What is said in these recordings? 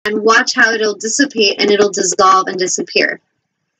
and watch how it'll dissipate and it'll dissolve and disappear.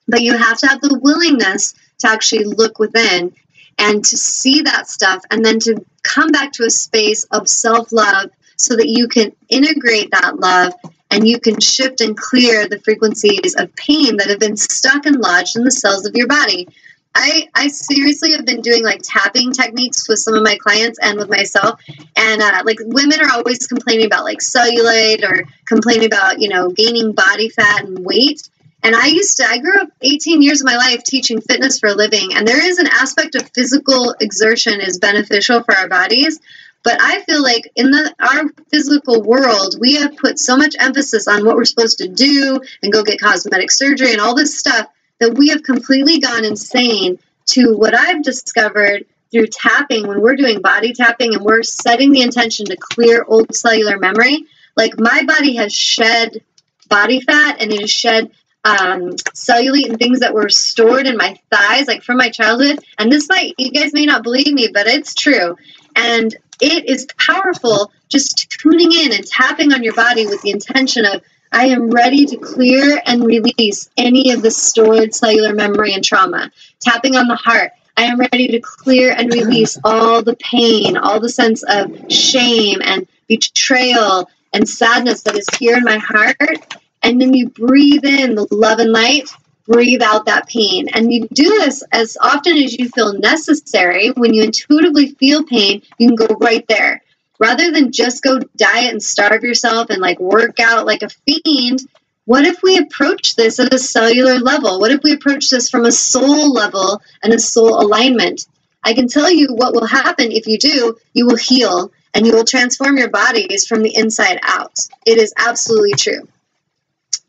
But you have to have the willingness to actually look within and to see that stuff, and then to come back to a space of self-love so that you can integrate that love and you can shift and clear the frequencies of pain that have been stuck and lodged in the cells of your body. I seriously have been doing like tapping techniques with some of my clients and with myself. And like women are always complaining about like cellulite or complaining about, you know, gaining body fat and weight. And I grew up 18 years of my life teaching fitness for a living. And there is an aspect of physical exertion is beneficial for our bodies. But I feel like in our physical world, we have put so much emphasis on what we're supposed to do and go get cosmetic surgery and all this stuff that we have completely gone insane to what I've discovered through tapping. When we're doing body tapping and we're setting the intention to clear old cellular memory, like my body has shed body fat and it has shed cellulite and things that were stored in my thighs, like from my childhood. And you guys may not believe me, but it's true. And it is powerful just tuning in and tapping on your body with the intention of, I am ready to clear and release any of the stored cellular memory and trauma. Tapping on the heart, I am ready to clear and release all the pain, all the sense of shame and betrayal and sadness that is here in my heart. And then you breathe in the love and light, breathe out that pain. And you do this as often as you feel necessary. When you intuitively feel pain, you can go right there. Rather than just go diet and starve yourself and like work out like a fiend, what if we approach this at a cellular level? What if we approach this from a soul level and a soul alignment? I can tell you what will happen if you do. You will heal and you will transform your bodies from the inside out. It is absolutely true.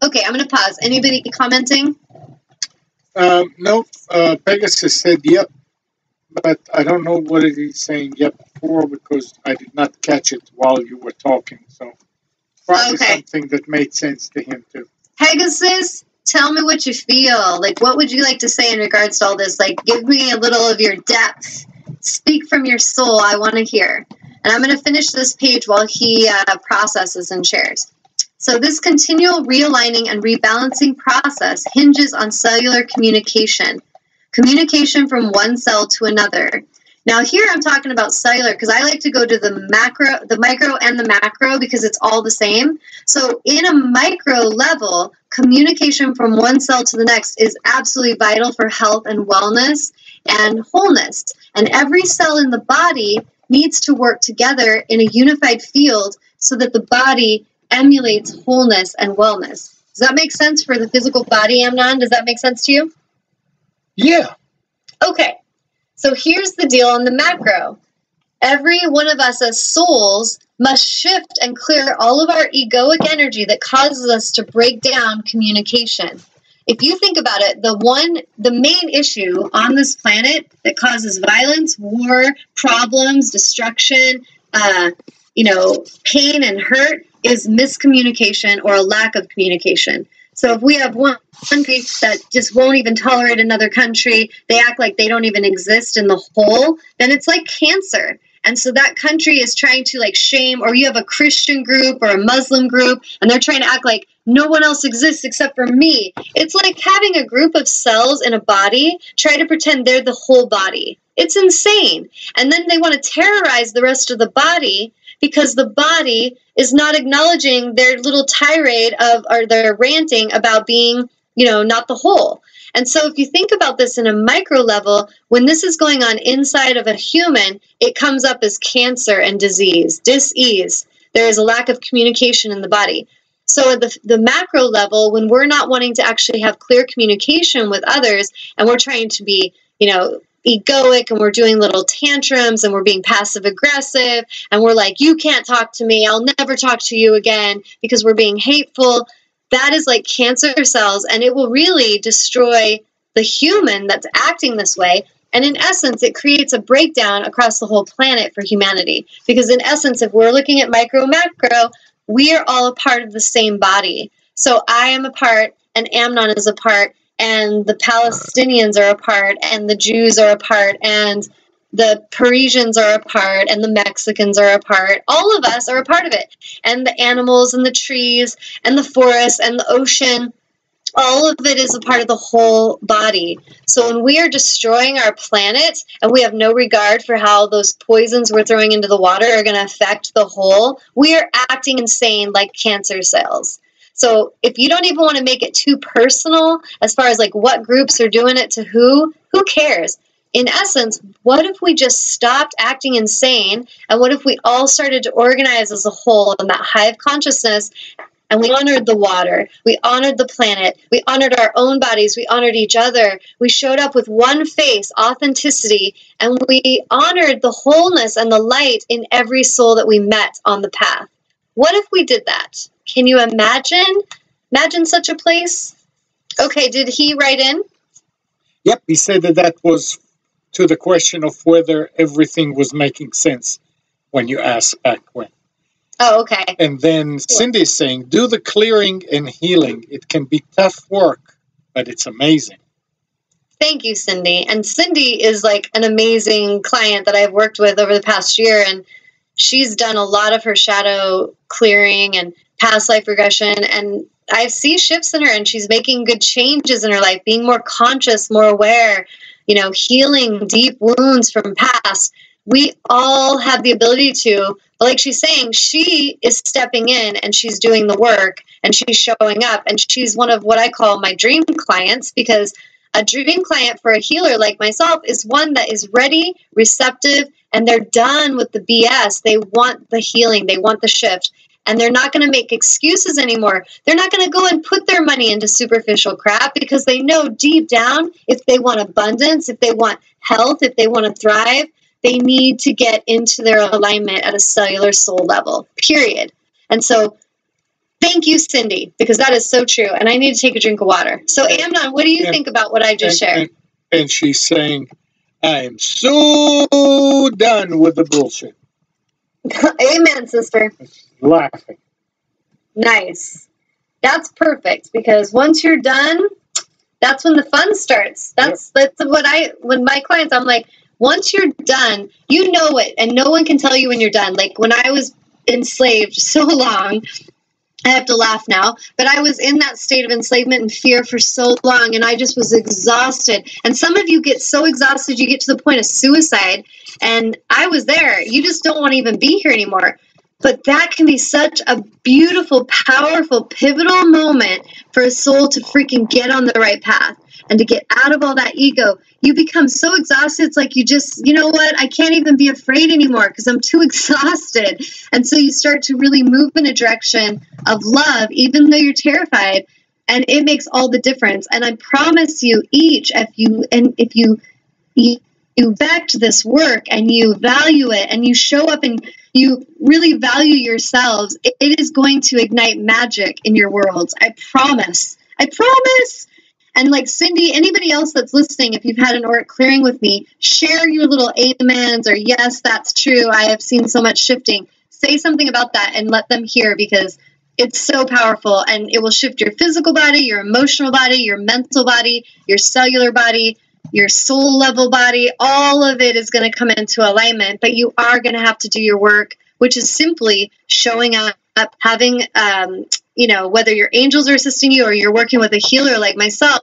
Okay, I'm going to pause. Anybody commenting? No, Pegasus said yep, but I don't know what it is saying yep for because I did not catch it while you were talking. So probably something that made sense to him too. Pegasus, tell me what you feel. Like, what would you like to say in regards to all this? Like, give me a little of your depth. Speak from your soul. I want to hear. And I'm going to finish this page while he processes and shares. So this continual realigning and rebalancing process hinges on cellular communication from one cell to another. Now here I'm talking about cellular because I like to go to the micro and the macro because it's all the same. So in a micro level, communication from one cell to the next is absolutely vital for health and wellness and wholeness. And every cell in the body needs to work together in a unified field so that the body emulates wholeness and wellness. Does that make sense for the physical body, Amnon? Does that make sense to you? Yeah. Okay. So here's the deal on the macro. Every one of us as souls must shift and clear all of our egoic energy that causes us to break down communication. If you think about it, the main issue on this planet that causes violence, war, problems, destruction, pain and hurt is miscommunication or a lack of communication. So if we have one country that just won't even tolerate another country, they act like they don't even exist in the whole, then it's like cancer. And so that country is trying to like shame, or you have a Christian group or a Muslim group, and they're trying to act like no one else exists except for me. It's like having a group of cells in a body try to pretend they're the whole body. It's insane. And then they want to terrorize the rest of the body because the body is not acknowledging their little tirade or their ranting about being, not the whole. And so if you think about this in a micro level, when this is going on inside of a human, it comes up as cancer and disease, dis-ease. There is a lack of communication in the body. So at the macro level, when we're not wanting to actually have clear communication with others, and we're trying to be, egoic, and we're doing little tantrums, and we're being passive aggressive, and we're like, you can't talk to me, I'll never talk to you again, because we're being hateful, that is like cancer cells, and it will really destroy the human that's acting this way. And in essence, it creates a breakdown across the whole planet for humanity. Because in essence, if we're looking at micro, macro, we are all a part of the same body. So I am a part, and Amnon is a part, and the Palestinians are a part, and the Jews are a part, and the Parisians are a part, and the Mexicans are a part. All of us are a part of it. And the animals and the trees and the forests and the ocean, all of it is a part of the whole body. So when we are destroying our planet and we have no regard for how those poisons we're throwing into the water are going to affect the whole, we are acting insane like cancer cells. So if you don't even want to make it too personal as far as like what groups are doing it to who cares? In essence, what if we just stopped acting insane, and what if we all started to organize as a whole in that hive consciousness, and we honored the water, we honored the planet, we honored our own bodies, we honored each other, we showed up with one face, authenticity, and we honored the wholeness and the light in every soul that we met on the path. What if we did that? Can you imagine such a place? Okay, did he write in? Yep, he said that was to the question of whether everything was making sense when you asked back when. Oh, okay. And then Cindy is saying, do the clearing and healing. It can be tough work, but it's amazing. Thank you, Cindy. And Cindy is like an amazing client that I've worked with over the past year, and she's done a lot of her shadow clearing and past life regression, and I see shifts in her, and she's making good changes in her life, being more conscious, more aware, healing deep wounds from past. We all have the ability to, but like she's saying, she is stepping in and she's doing the work and she's showing up, and she's one of what I call my dream clients, because a dream client for a healer like myself is one that is ready, receptive, and they're done with the BS. They want the healing. They want the shift. And they're not going to make excuses anymore. They're not going to go and put their money into superficial crap, because they know deep down, if they want abundance, if they want health, if they want to thrive, they need to get into their alignment at a cellular soul level, period. And so thank you, Cindy, because that is so true. And I need to take a drink of water. So Amnon, what do you think about what I just shared? And she's saying, I am so done with the bullshit. Amen, sister. Laughing. Nice. That's perfect, because once you're done, that's when the fun starts. That's when my clients, I'm like, once you're done, you know it, and no one can tell you when you're done. Like when I was enslaved so long, I have to laugh now, but I was in that state of enslavement and fear for so long, and I just was exhausted. And some of you get so exhausted, you get to the point of suicide, and I was there. You just don't want to even be here anymore. But that can be such a beautiful, powerful, pivotal moment for a soul to freaking get on the right path and to get out of all that ego. You become so exhausted, it's like you just, you know what, I can't even be afraid anymore because I'm too exhausted. And so you start to really move in a direction of love, even though you're terrified. And it makes all the difference. And I promise you, if you back to this work and you value it and you show up and you really value yourselves, it is going to ignite magic in your worlds. I promise. I promise. And like Cindy, anybody else that's listening, if you've had an auric clearing with me, share your little amens or yes, that's true. I have seen so much shifting. Say something about that and let them hear, because it's so powerful, and it will shift your physical body, your emotional body, your mental body, your cellular body, your soul level body. All of it is going to come into alignment, but you are going to have to do your work, which is simply showing up, having, whether your angels are assisting you or you're working with a healer like myself,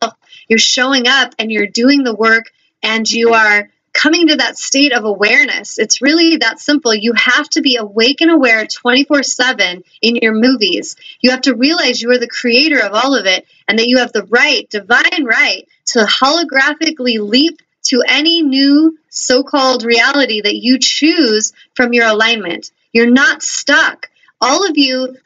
you're showing up and you're doing the work, and you are coming to that state of awareness. It's really that simple. You have to be awake and aware 24/7 in your movies. You have to realize you are the creator of all of it, and that you have the right, divine right, to holographically leap to any new so-called reality that you choose from your alignment. You're not stuck. All of you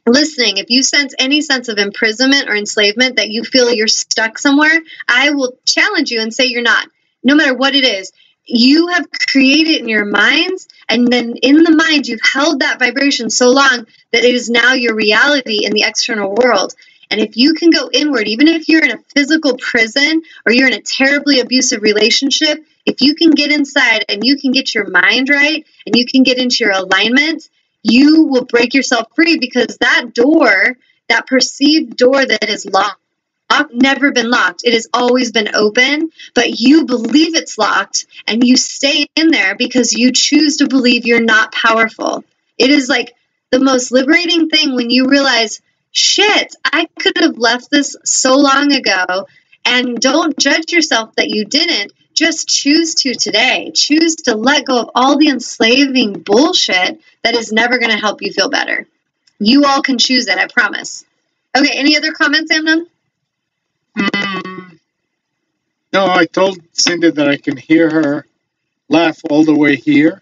listening, if you sense any sense of imprisonment or enslavement, that you feel you're stuck somewhere, I will challenge you and say you're not. No matter what it is, you have created in your minds, and then in the mind, you've held that vibration so long that it is now your reality in the external world. And if you can go inward, even if you're in a physical prison or you're in a terribly abusive relationship, if you can get inside and you can get your mind right and you can get into your alignment, you will break yourself free, because that door, that perceived door that is locked never been locked. It has always been open, but you believe it's locked and you stay in there because you choose to believe you're not powerful. It is like the most liberating thing when you realize, shit, I could have left this so long ago. And don't judge yourself that you didn't. Just choose to today. Choose to let go of all the enslaving bullshit that is never going to help you feel better. You all can choose it, I promise. Okay, any other comments, Amnon? No, I told Cindy that I can hear her laugh all the way here.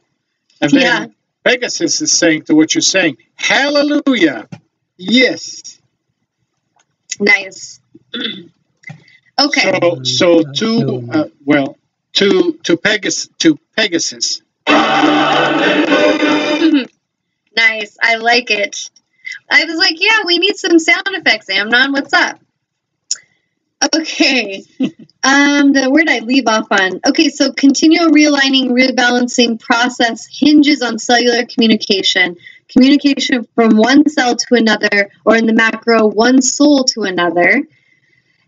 And then Pegasus is saying to what you're saying, hallelujah. Yes. Nice. Okay. So to Pegasus. Nice. I like it. I was like, yeah, we need some sound effects, Amnon. What's up? Okay. Where did I leave off on? Okay, so continual realigning, rebalancing process hinges on cellular communication. Communication from one cell to another, or in the macro, one soul to another.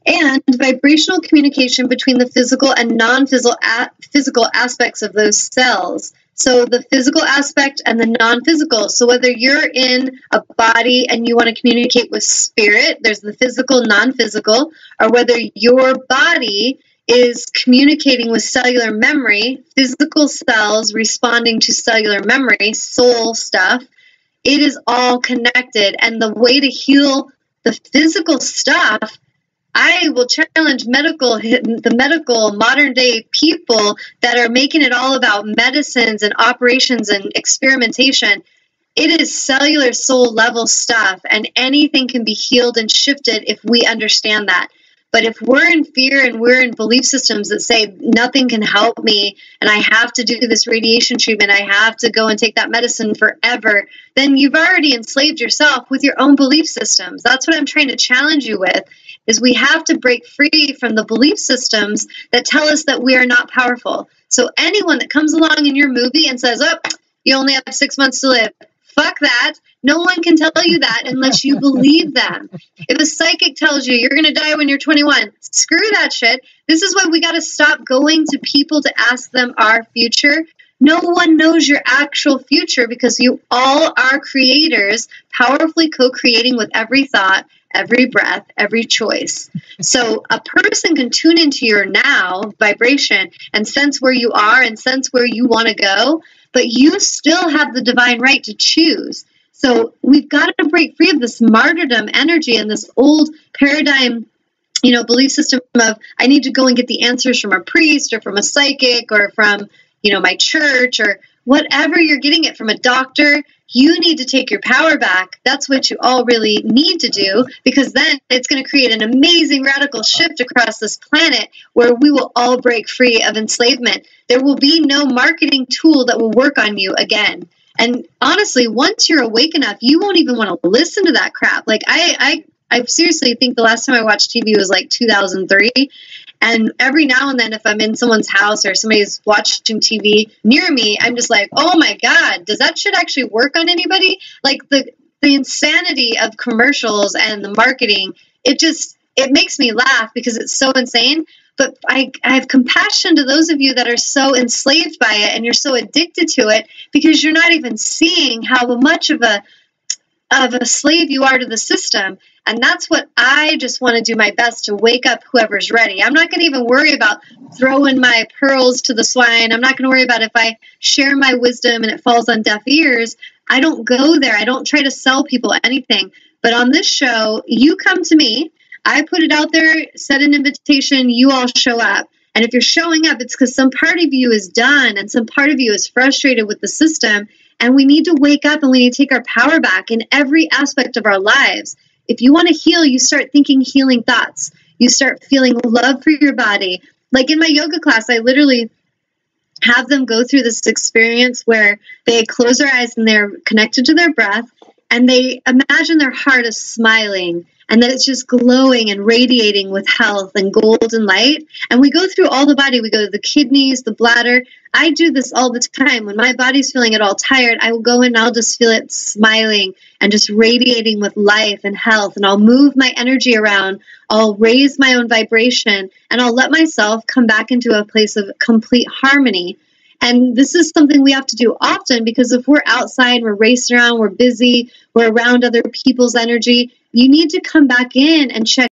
And vibrational communication between the physical and non-physical aspects of those cells. So the physical aspect and the non-physical. So whether you're in a body and you want to communicate with spirit, there's the physical, non-physical, or whether your body is communicating with cellular memory, physical cells responding to cellular memory, soul stuff, it is all connected. And the way to heal the physical stuff, I will challenge the medical modern day people that are making it all about medicines and operations and experimentation. It is cellular soul level stuff, and anything can be healed and shifted if we understand that. But if we're in fear and we're in belief systems that say nothing can help me and I have to do this radiation treatment, I have to go and take that medicine forever, then you've already enslaved yourself with your own belief systems. That's what I'm trying to challenge you with, is we have to break free from the belief systems that tell us that we are not powerful. So anyone that comes along in your movie and says, oh, you only have 6 months to live, fuck that. No one can tell you that unless you believe them. If a psychic tells you you're going to die when you're 21, screw that shit. This is why we got to stop going to people to ask them our future. No one knows your actual future because you all are creators, powerfully co-creating with every thought, every breath, every choice. So a person can tune into your now vibration and sense where you are and sense where you want to go, but you still have the divine right to choose. So we've got to break free of this martyrdom energy and this old paradigm, belief system of I need to go and get the answers from a priest or from a psychic or from, my church or whatever you're getting it from a doctor. You need to take your power back. That's what you all really need to do, because then it's going to create an amazing radical shift across this planet where we will all break free of enslavement. There will be no marketing tool that will work on you again. And honestly, once you're awake enough, you won't even want to listen to that crap. Like I seriously think the last time I watched TV was like 2003. And every now and then, if I'm in someone's house or somebody's watching TV near me, I'm just like, oh my God, does that shit actually work on anybody? Like the insanity of commercials and the marketing, it makes me laugh because it's so insane. But I have compassion to those of you that are so enslaved by it and you're so addicted to it because you're not even seeing how much of a slave you are to the system. And that's what I just want to do my best to wake up whoever's ready. I'm not going to even worry about throwing my pearls to the swine. I'm not going to worry about if I share my wisdom and it falls on deaf ears. I don't go there. I don't try to sell people anything. But on this show, you come to me. I put it out there, set an invitation, you all show up. And if you're showing up, it's because some part of you is done and some part of you is frustrated with the system. And we need to wake up and we need to take our power back in every aspect of our lives. If you want to heal, you start thinking healing thoughts. You start feeling love for your body. Like in my yoga class, I literally have them go through this experience where they close their eyes and they're connected to their breath. and they imagine their heart is smiling and that it's just glowing and radiating with health and golden light. And we go through all the body. We go to the kidneys, the bladder. I do this all the time. When my body's feeling at all tired, I will go in and I'll just feel it smiling and just radiating with life and health. And I'll move my energy around. I'll raise my own vibration, and I'll let myself come back into a place of complete harmony. And this is something we have to do often, because if we're outside, we're racing around, we're busy, we're around other people's energy, you need to come back in and check